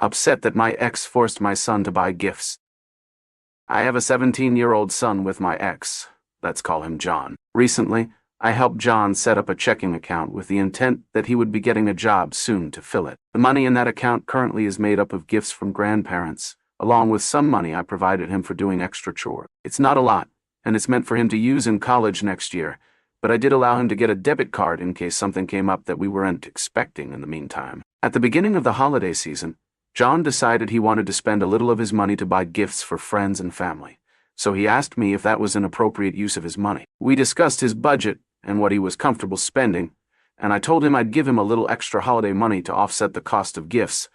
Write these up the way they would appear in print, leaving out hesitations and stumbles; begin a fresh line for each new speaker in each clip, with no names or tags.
upset that my ex forced my son to buy gifts. I have a 17-year-old son with my ex. Let's call him John. Recently, I helped John set up a checking account with the intent that he would be getting a job soon to fill it. The money in that account currently is made up of gifts from grandparents, along with some money I provided him for doing extra chores. It's not a lot, and it's meant for him to use in college next year, but I did allow him to get a debit card in case something came up that we weren't expecting in the meantime. At the beginning of the holiday season, John decided he wanted to spend a little of his money to buy gifts for friends and family, so he asked me if that was an appropriate use of his money. We discussed his budget and what he was comfortable spending, and I told him I'd give him a little extra holiday money to offset the cost of gifts.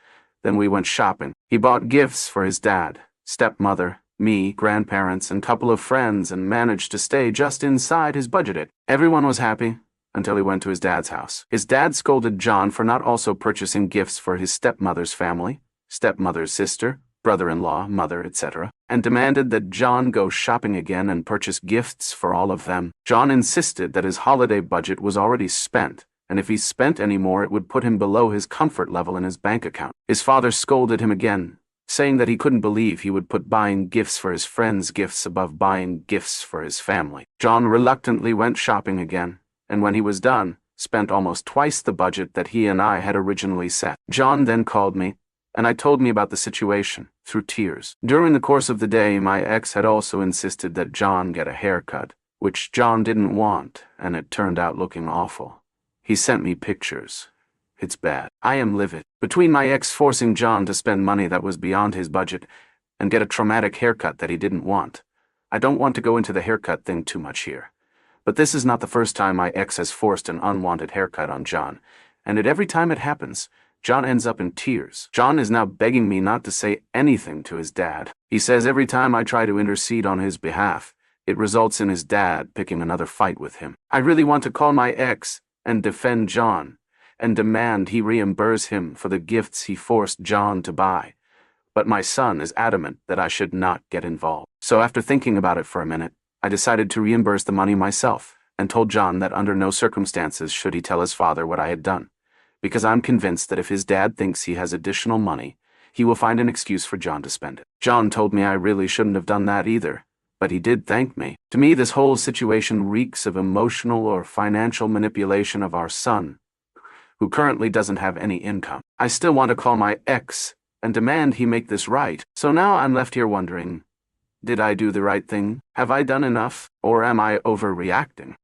Then we went shopping. He bought gifts for his dad, stepmother, me, grandparents, and a couple of friends, and managed to stay just inside his budget. Everyone was happy until he went to his dad's house. His dad scolded John for not also purchasing gifts for his stepmother's family, stepmother's sister, brother-in-law, mother, etc., and demanded that John go shopping again and purchase gifts for all of them. John insisted that his holiday budget was already spent, and if he spent any more it would put him below his comfort level in his bank account. His father scolded him again, saying that he couldn't believe he would put buying gifts for his friends' gifts above buying gifts for his family. John reluctantly went shopping again, and when he was done, spent almost twice the budget that he and I had originally set. John then called me, and I told me about the situation, through tears. During the course of the day, my ex had also insisted that John get a haircut, which John didn't want, and it turned out looking awful. He sent me pictures. It's bad. I am livid. Between my ex forcing John to spend money that was beyond his budget and get a traumatic haircut that he didn't want. I don't want to go into the haircut thing too much here, but this is not the first time my ex has forced an unwanted haircut on John, and every time it happens, John ends up in tears. John is now begging me not to say anything to his dad. He says every time I try to intercede on his behalf, it results in his dad picking another fight with him. I really want to call my ex and defend John, and demand he reimburse him for the gifts he forced John to buy. But my son is adamant that I should not get involved. So after thinking about it for a minute, I decided to reimburse the money myself, and told John that under no circumstances should he tell his father what I had done, because I'm convinced that if his dad thinks he has additional money, he will find an excuse for John to spend it. John told me I really shouldn't have done that either, but he did thank me. To me, this whole situation reeks of emotional or financial manipulation of our son, who currently doesn't have any income. I still want to call my ex and demand he make this right. So now I'm left here wondering, did I do the right thing? Have I done enough, or am I overreacting?